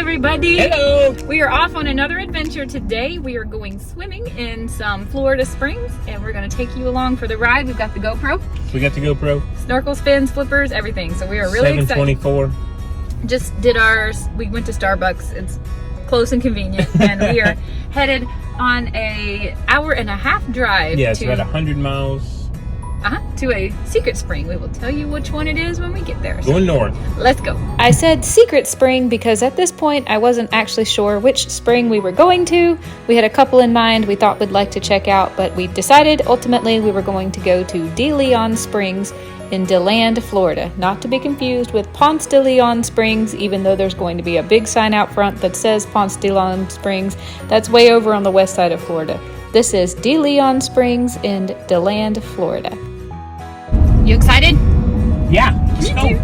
everybody. Hello. We are off on another adventure today. We are going swimming in some Florida springs, and we're going to take you along for the ride. We've got the GoPro. We got the GoPro. Snorkels, fins, flippers, everything. So we are really excited. 724. Just did ours. We went to Starbucks. It's close and convenient, and we are headed on a hour-and-a-half drive. Yeah, it's about 100 miles. To a secret spring. We will tell you which one it is when we get there. Going north. Let's go. I said secret spring because at this point I wasn't actually sure which spring we were going to. We had a couple in mind we thought we'd like to check out, but we decided ultimately we were going to go to DeLeon Springs in Deland, Florida. Not to be confused with Ponce de Leon Springs, even though there's going to be a big sign out front that says Ponce de Leon Springs. That's way over on the west side of Florida. This is DeLeon Springs in Deland, Florida. You excited? Yeah, let's Me go. too.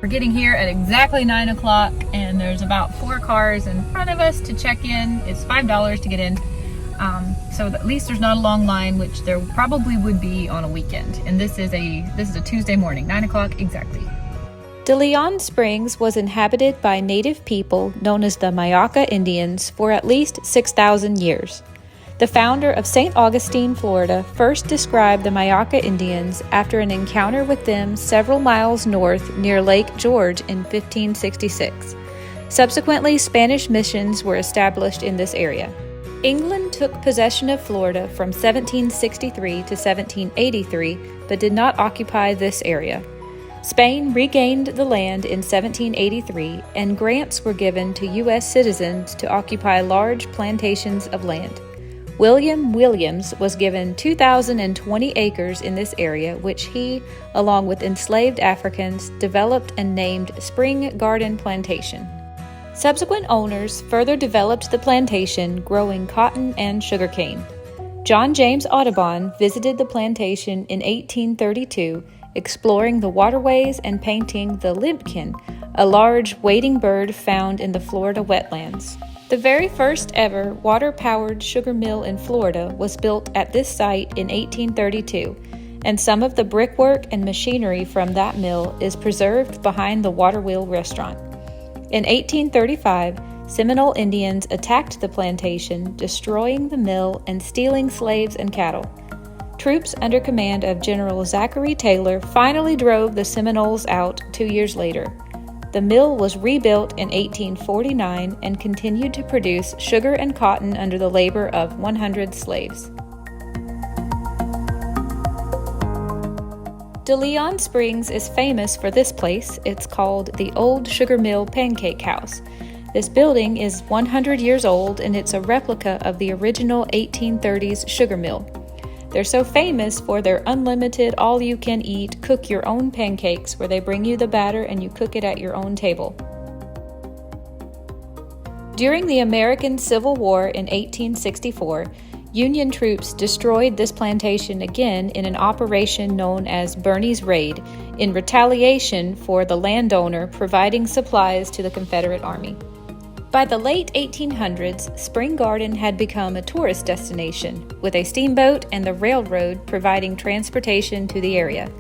We're getting here at exactly 9 o'clock, and there's about 4 cars in front of us to check in. It's $5 to get in. So at least there's not a long line, which there probably would be on a weekend. And this is a Tuesday morning, 9 o'clock exactly. DeLeon Springs was inhabited by native people known as the Mayaka Indians for at least 6,000 years. The founder of St. Augustine, Florida, first described the Mayaka Indians after an encounter with them several miles north near Lake George in 1566. Subsequently, Spanish missions were established in this area. England took possession of Florida from 1763 to 1783, but did not occupy this area. Spain regained the land in 1783, and grants were given to U.S. citizens to occupy large plantations of land. William Williams was given 2,020 acres in this area, which he, along with enslaved Africans, developed and named Spring Garden Plantation. Subsequent owners further developed the plantation, growing cotton and sugarcane. John James Audubon visited the plantation in 1832, exploring the waterways and painting the limpkin, a large wading bird found in the Florida wetlands. The very first ever water-powered sugar mill in Florida was built at this site in 1832, and some of the brickwork and machinery from that mill is preserved behind the Waterwheel restaurant. In 1835, Seminole Indians attacked the plantation, destroying the mill and stealing slaves and cattle. Troops under command of General Zachary Taylor finally drove the Seminoles out 2 years later. The mill was rebuilt in 1849 and continued to produce sugar and cotton under the labor of 100 slaves. DeLeon Springs is famous for this place. It's called the Old Sugar Mill Pancake House. This building is 100 years old, and it's a replica of the original 1830s sugar mill. They're so famous for their unlimited, all-you-can-eat, cook-your-own pancakes, where they bring you the batter and you cook it at your own table. During the American Civil War in 1864, Union troops destroyed this plantation again in an operation known as Birney's Raid, in retaliation for the landowner providing supplies to the Confederate Army. By the late 1800s, Spring Garden had become a tourist destination, with a steamboat and the railroad providing transportation to the area.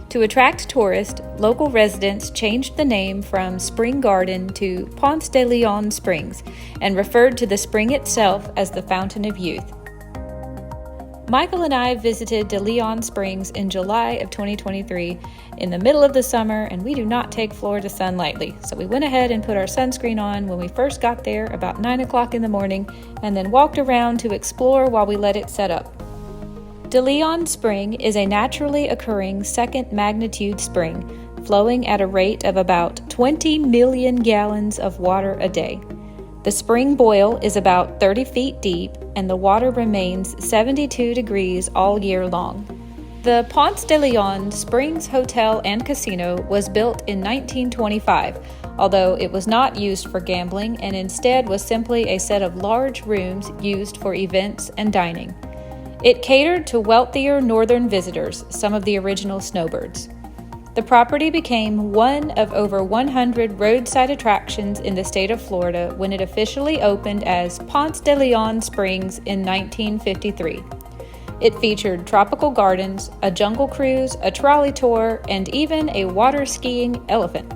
To attract tourists, local residents changed the name from Spring Garden to Ponce de Leon Springs and referred to the spring itself as the Fountain of Youth. Michael and I visited DeLeon Springs in July of 2023 in the middle of the summer, and we do not take Florida sun lightly. So we went ahead and put our sunscreen on when we first got there about 9 o'clock in the morning, and then walked around to explore while we let it set up. DeLeon Spring is a naturally occurring second magnitude spring, flowing at a rate of about 20 million gallons of water a day. The spring boil is about 30 feet deep, and the water remains 72 degrees all year long. The Ponce de Leon Springs Hotel and Casino was built in 1925, although it was not used for gambling and instead was simply a set of large rooms used for events and dining. It catered to wealthier northern visitors, some of the original snowbirds. The property became one of over 100 roadside attractions in the state of Florida when it officially opened as Ponce de Leon Springs in 1953. It featured tropical gardens, a jungle cruise, a trolley tour, and even a water skiing elephant.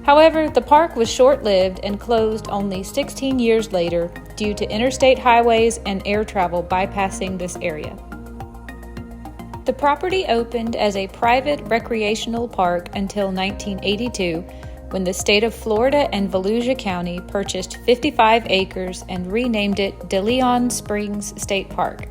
However, the park was short-lived and closed only 16 years later due to interstate highways and air travel bypassing this area. The property opened as a private recreational park until 1982, when the state of Florida and Volusia County purchased 55 acres and renamed it DeLeon Springs State Park.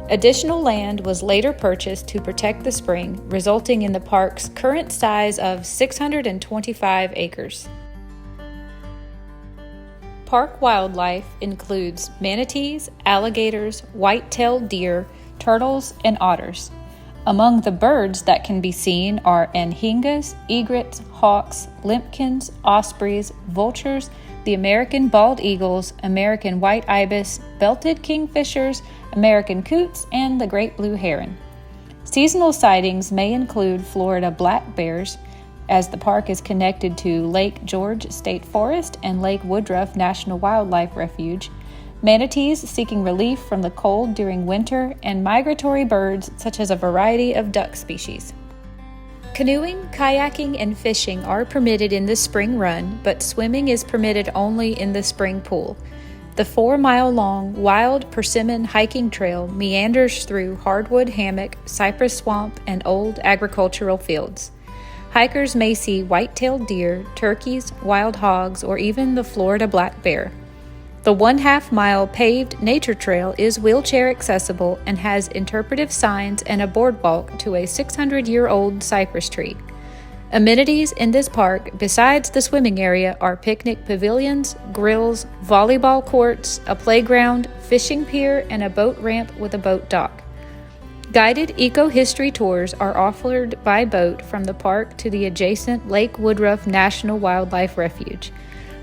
Additional land was later purchased to protect the spring, resulting in the park's current size of 625 acres. Park wildlife includes manatees, alligators, white-tailed deer, turtles, and otters. Among the birds that can be seen are anhingas, egrets, hawks, limpkins, ospreys, vultures, the American bald eagles, American white ibis, belted kingfishers, American coots, and the great blue heron. Seasonal sightings may include Florida black bears, as the park is connected to Lake George State Forest and Lake Woodruff National Wildlife Refuge, manatees seeking relief from the cold during winter, and migratory birds such as a variety of duck species. Canoeing, kayaking, and fishing are permitted in the spring run, but swimming is permitted only in the spring pool. The 4-mile-long wild persimmon hiking trail meanders through hardwood hammock, cypress swamp, and old agricultural fields. Hikers may see white-tailed deer, turkeys, wild hogs, or even the Florida black bear. The 1/2-mile paved nature trail is wheelchair accessible and has interpretive signs and a boardwalk to a 600-year-old cypress tree. Amenities in this park, besides the swimming area, are picnic pavilions, grills, volleyball courts, a playground, fishing pier, and a boat ramp with a boat dock. Guided eco-history tours are offered by boat from the park to the adjacent Lake Woodruff National Wildlife Refuge.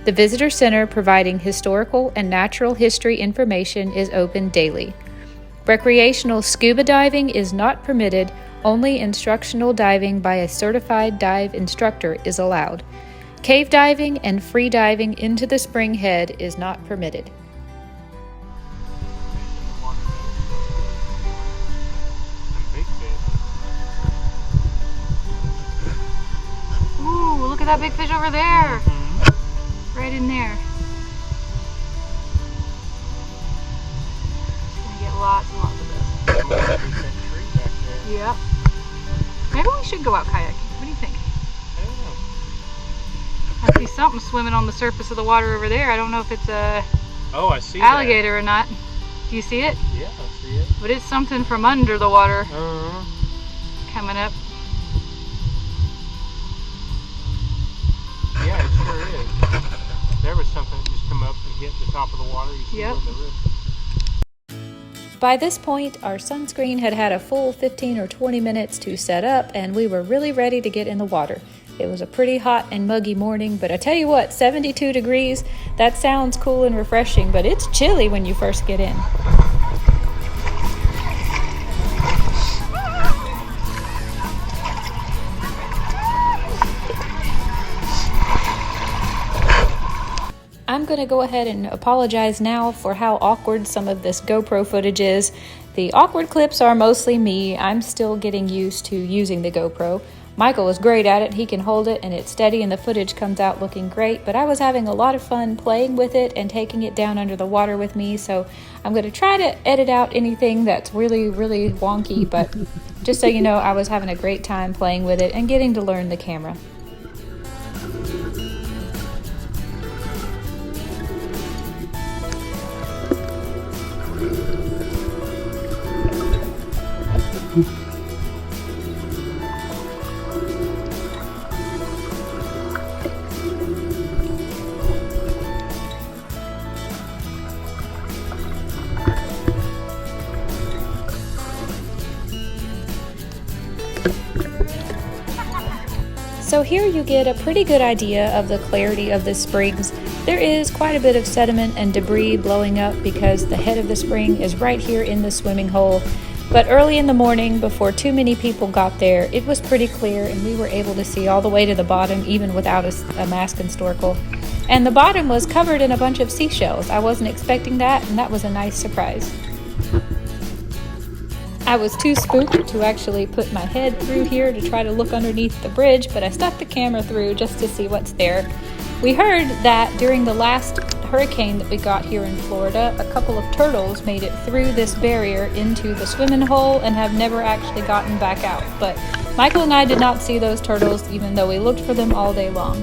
The Visitor Center, providing historical and natural history information, is open daily. Recreational scuba diving is not permitted. Only instructional diving by a certified dive instructor is allowed. Cave diving and free diving into the spring head is not permitted. Ooh, look at that big fish over there. Right in there. Gonna get lots and lots of this. Yep. Maybe we should go out kayaking. What do you think? I don't know. I see something swimming on the surface of the water over there. I don't know if it's a I see alligator that. or not. Do you see it? Yeah, I see it. But it's something from under the water coming up. Yeah, it sure is. There was something that just come up and hit the top of the water. You see Yep. where the risk. By this point, our sunscreen had had a full 15 or 20 minutes to set up, and we were really ready to get in the water. It was a pretty hot and muggy morning, but I tell you what, 72 degrees, that sounds cool and refreshing, but it's chilly when you first get in. I'm going to go ahead and apologize now for how awkward some of this GoPro footage is. The awkward clips are mostly me. I'm still getting used to using the GoPro. Michael is great at it. He can hold it and it's steady and the footage comes out looking great, but I was having a lot of fun playing with it and taking it down under the water with me, so I'm going to try to edit out anything that's really, really wonky, but just so you know, I was having a great time playing with it and getting to learn the camera. So here you get a pretty good idea of the clarity of the springs. There is quite a bit of sediment and debris blowing up because the head of the spring is right here in the swimming hole. But early in the morning, before too many people got there, it was pretty clear and we were able to see all the way to the bottom even without a mask and snorkel. And the bottom was covered in a bunch of seashells. I wasn't expecting that, and that was a nice surprise. I was too spooked to actually put my head through here to try to look underneath the bridge, but I stuck the camera through just to see what's there. We heard that during the last hurricane that we got here in Florida, a couple of turtles made it through this barrier into the swimming hole and have never actually gotten back out. But Michael and I did not see those turtles, even though we looked for them all day long.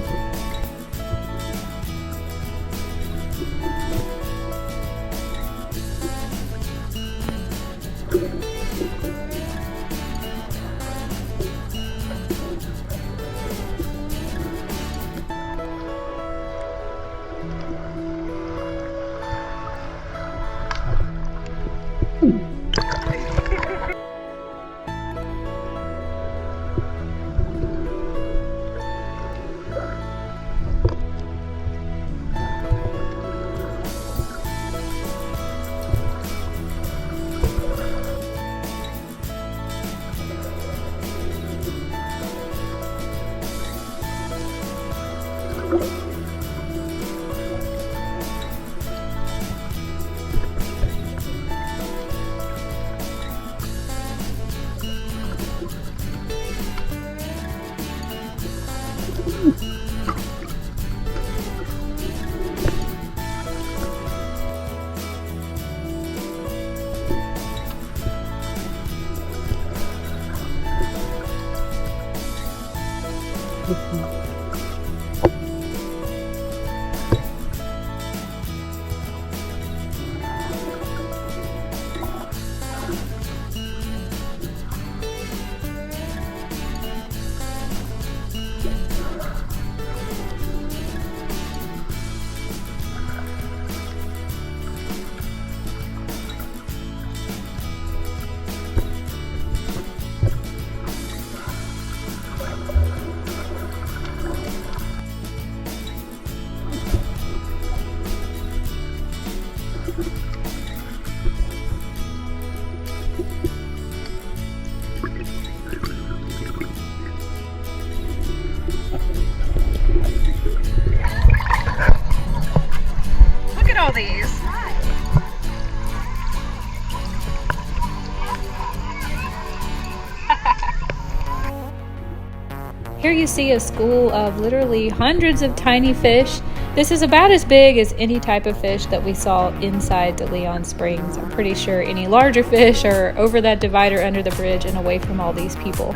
All these. Here you see a school of literally hundreds of tiny fish. This is about as big as any type of fish that we saw inside DeLeon Springs. I'm pretty sure any larger fish are over that divider under the bridge and away from all these people.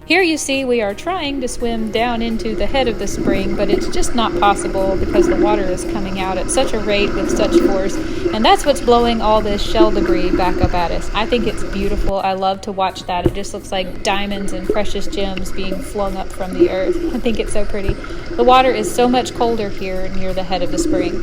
Here you see we are trying to swim down into the head of the spring, but it's just not possible because the water is coming out at such a rate with such force, and that's what's blowing all this shell debris back up at us. I think it's beautiful. I love to watch that. It just looks like diamonds and precious gems being flung up from the earth. I think it's so pretty. The water is so much colder here near the head of the spring.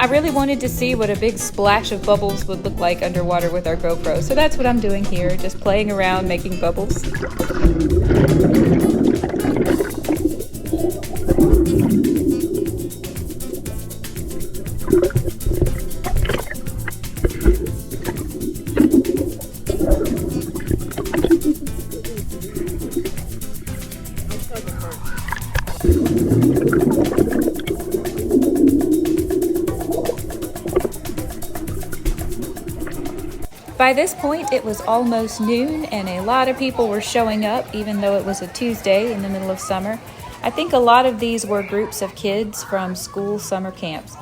really wanted to see what a big splash of bubbles would look like underwater with our GoPro. So that's what I'm doing here, just playing around making bubbles. By this point, it was almost noon and a lot of people were showing up, even though it was a Tuesday in the middle of summer. I think a lot of these were groups of kids from school summer camps.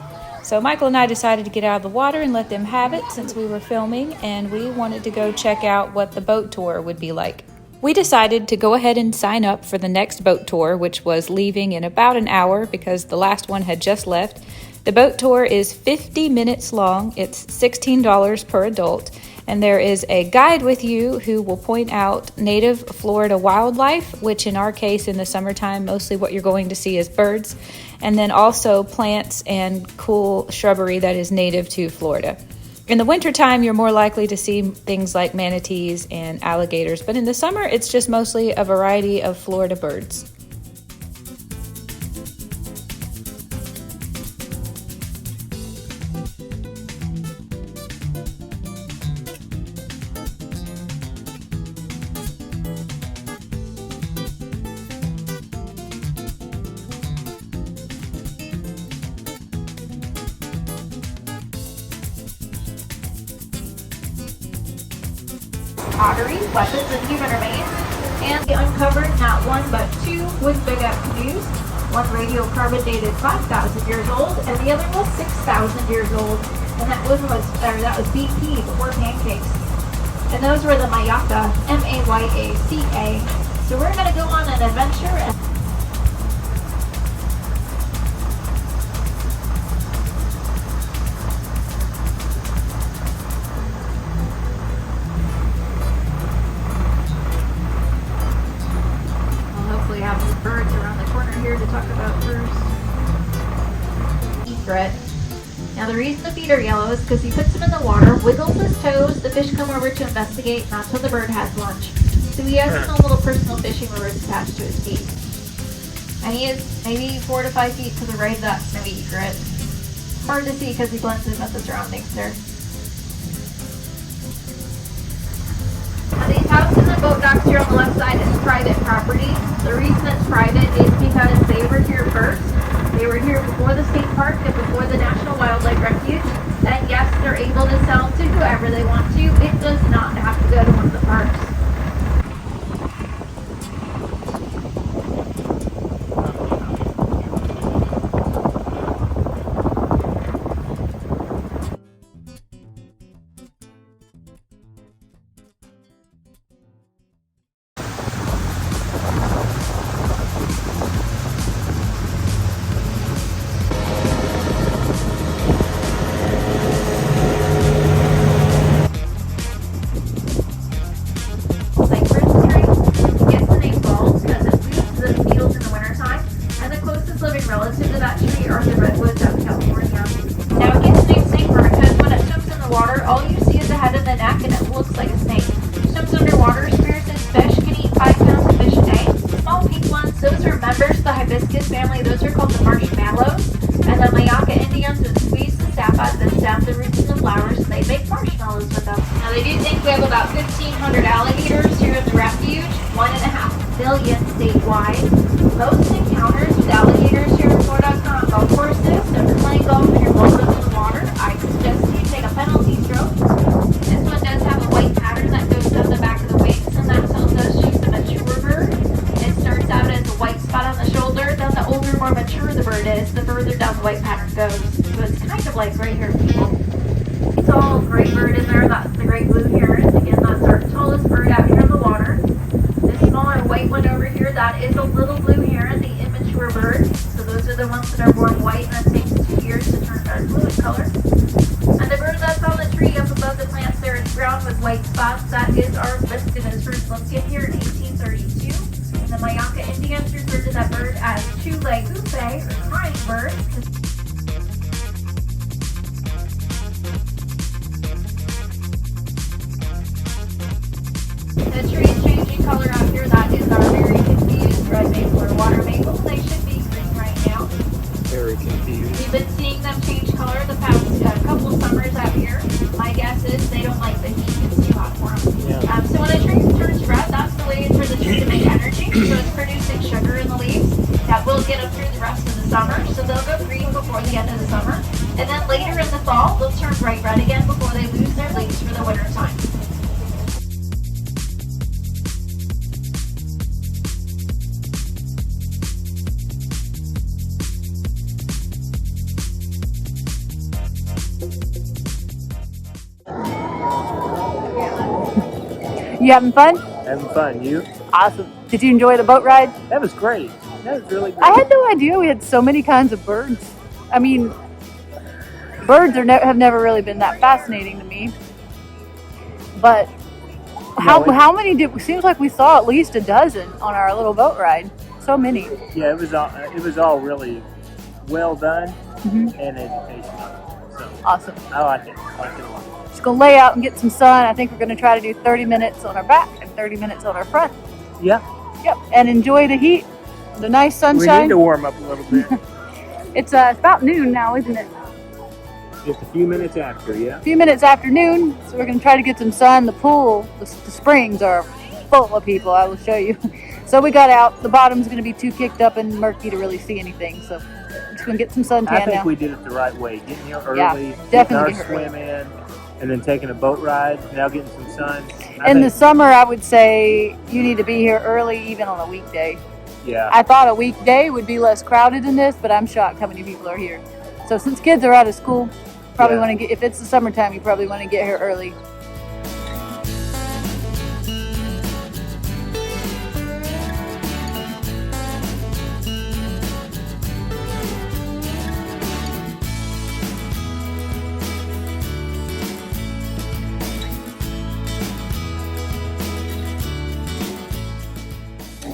So Michael and I decided to get out of the water and let them have it since we were filming, and we wanted to go check out what the boat tour would be like. We decided to go ahead and sign up for the next boat tour, which was leaving in about an hour because the last one had just left. The boat tour is 50 minutes long. It's $16 per adult. And there is a guide with you who will point out native Florida wildlife, which in our case in the summertime, mostly what you're going to see is birds, and then also plants and cool shrubbery that is native to Florida. In the wintertime, you're more likely to see things like manatees and alligators, but in the summer, it's just mostly a variety of Florida birds. Pottery, weapons, and human remains, and they uncovered not one but two wood dugout canoes. One radiocarbon dated 5,000 years old, and the other was 6,000 years old, and that was BP before pancakes. And those were the Mayaka, M-A-Y-A-C-A. So we're going to go on an adventure. Birds around the corner here to talk about first. Egret. Now the reason the feet are yellow is because he puts them in the water, wiggles his toes, the fish come over to investigate, not till the bird has lunch. So he has his own little personal fishing lures attached to his feet. And he is maybe 4 to 5 feet to the right of that snowy egret. Hard to see because he blends in with the surroundings there. Now these houses and boat docks here on the left side is private property. The reason it's private is because they were here first. They were here before the state park and before the National Wildlife Refuge. And yes, they're able to sell to whoever they want to. It does not have to go to one of the parks. Relative to that tree are the redwoods out in California. Now it gets named snakebird because when it swims in the water, all you see is the head and the neck, and it looks like a snake. Swims underwater, spirits and fish can eat 5 pounds of fish a day. Small pink ones, those are members of the hibiscus family. Those are called the marshmallows. And the Mayaka Indians would squeeze the sap out of the stem, the roots, and the flowers, and they make marshmallows with them. Now they do think we have about 1,500 alligators here at the refuge, 1.5 billion statewide. Most encounters with alligators here in Florida occur on golf courses. So if you're playing golf and you're blowing up in the water, I suggest you take a penalty stroke. This one does have a white pattern that goes down the back of the wings, and that tells us she's a mature bird. It starts out as a white spot on the shoulder, then the older, more mature the bird is, the further down the white pattern goes. So it's kind of like right here, people. It's all gray bird in there. That's the great blue heron. Again, that's our tallest bird out here in the water. This smaller white one over here, that is a little blue heron, the immature bird. So those are the ones that are born white, and it takes 2 years to turn dark blue in color. And the bird that's on the tree up above the plants there is brown with white spots. That is our biscuit. His first listed here in 1832. And the Mayaka Indians referred to that bird as two-leg upe, or crying bird. The trees changing color out here, that is our very confused red maple or water maple. They should be green right now. Very confused. We've been seeing them change color the past couple summers out here. My guess is they don't like the heat. It's too hot for them. Yeah. So when a tree turns red, that's the way for the tree to make energy. So it's producing sugar in the leaves that will get them through the rest of the summer. So they'll go green before the end of the summer. And then later in the fall, they'll turn bright red again before they lose their leaves for the winter time. You having fun? Having fun. You? Awesome. Did you enjoy the boat ride? That was great. That was really great. I had no idea we had so many kinds of birds. I mean, birds have never really been that fascinating to me. But how many did? Seems like we saw at least a dozen on our little boat ride. So many. Yeah, it was all really well done and educational. So Awesome. I like it. I like it a lot. Just gonna lay out and get some sun. I think we're gonna try to do 30 minutes on our back and 30 minutes on our front. Yeah. Yep. And enjoy the heat, the nice We sunshine. need to warm up a little bit. It's about noon now, isn't it? Just a few minutes after, yeah. A few minutes after noon, so we're gonna try to get some sun. The pool, the springs are full of people. I will show you. So we got out. The bottom's gonna be too kicked up and murky to really see anything. So we're just gonna get some suntan I think now. we did it the right way. Getting here early, Yeah, getting definitely our get here swim in, and then taking a boat ride. Now getting some sun. In the summer, I would say you need to be here early, even on a weekday. Yeah. I thought a weekday would be less crowded than this, but I'm shocked how many people are here. So since kids are out of school, probably Yeah. want to get, if it's the summertime, you probably want to get here early.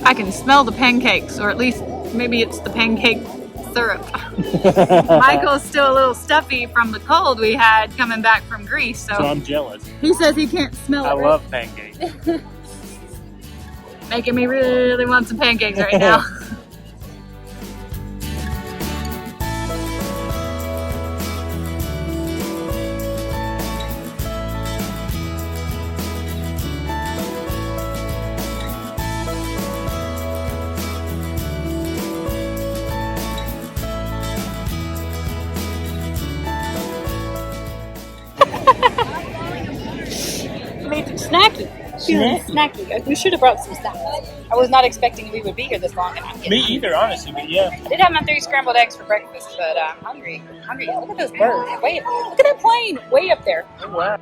I can smell the pancakes, or at least maybe it's the pancake syrup. Michael's still a little stuffy from the cold we had coming back from Greece, so I'm jealous. he says he can't smell it. I love pancakes. Making me really want some pancakes right now. Made it snacky. Feeling snacky. We should have brought some snacks. I was not expecting we would be here this long, and I'm Me getting either, honestly, but yeah. I did have my 3 scrambled eggs for breakfast, but I'm hungry. Hungry. Look at those birds. Look at that plane way up there. Oh, wow.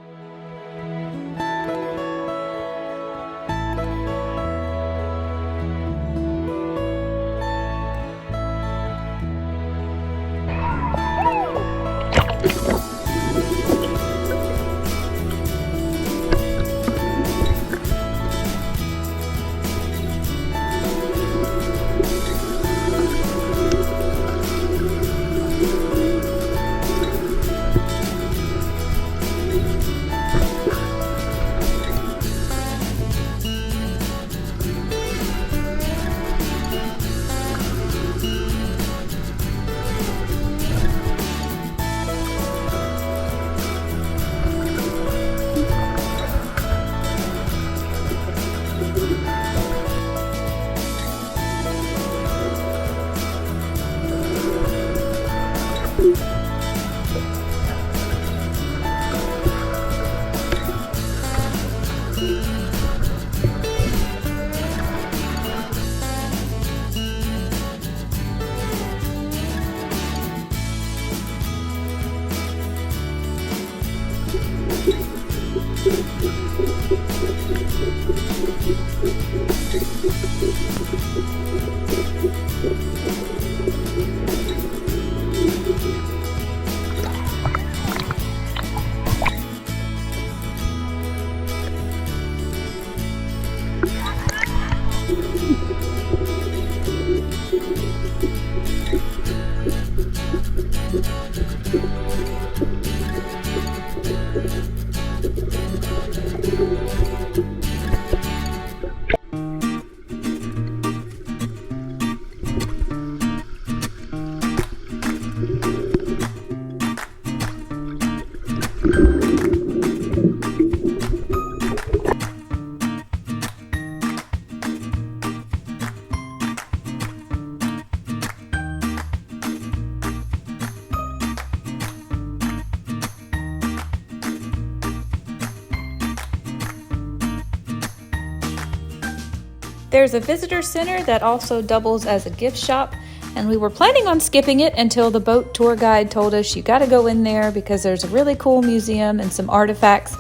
There's a visitor center that also doubles as a gift shop, and we were planning on skipping it until the boat tour guide told us you gotta go in there because there's a really cool museum and some artifacts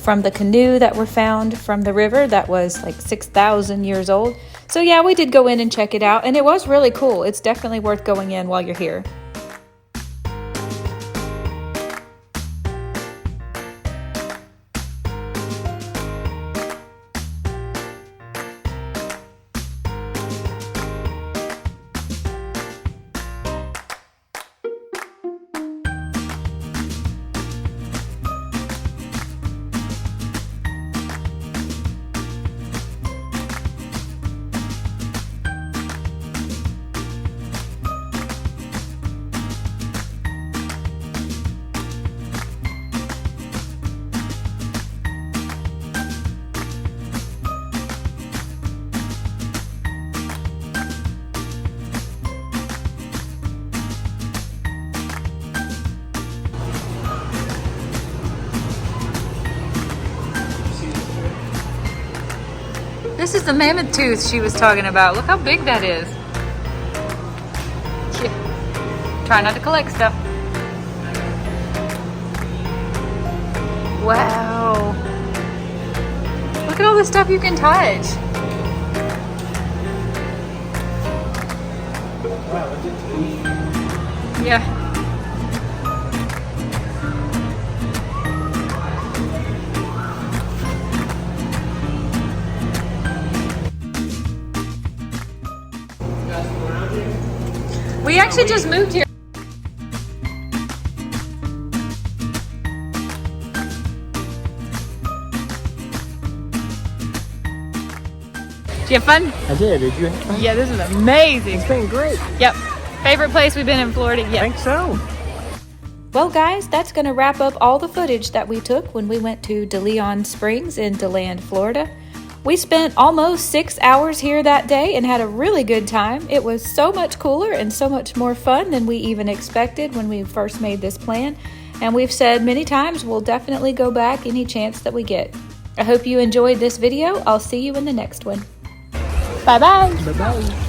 from the canoe that were found from the river that was like 6,000 years old. So yeah, we did go in and check it out, and it was really cool. It's definitely worth going in while you're here. This is the mammoth tooth she was talking about. Look how big that is. Yeah. Try not to collect stuff. Wow. Look at all the stuff you can touch. Yeah. We actually just moved here. Did you have fun? I did. Did you have fun? Yeah, this is amazing. It's been great. Yep. Favorite place we've been in Florida yet. I think so. Well, guys, that's going to wrap up all the footage that we took when we went to DeLeon Springs in Deland, Florida. We spent almost 6 hours here that day and had a really good time. It was so much cooler and so much more fun than we even expected when we first made this plan. And we've said many times we'll definitely go back any chance that we get. I hope you enjoyed this video. I'll see you in the next one. Bye-bye. Bye-bye.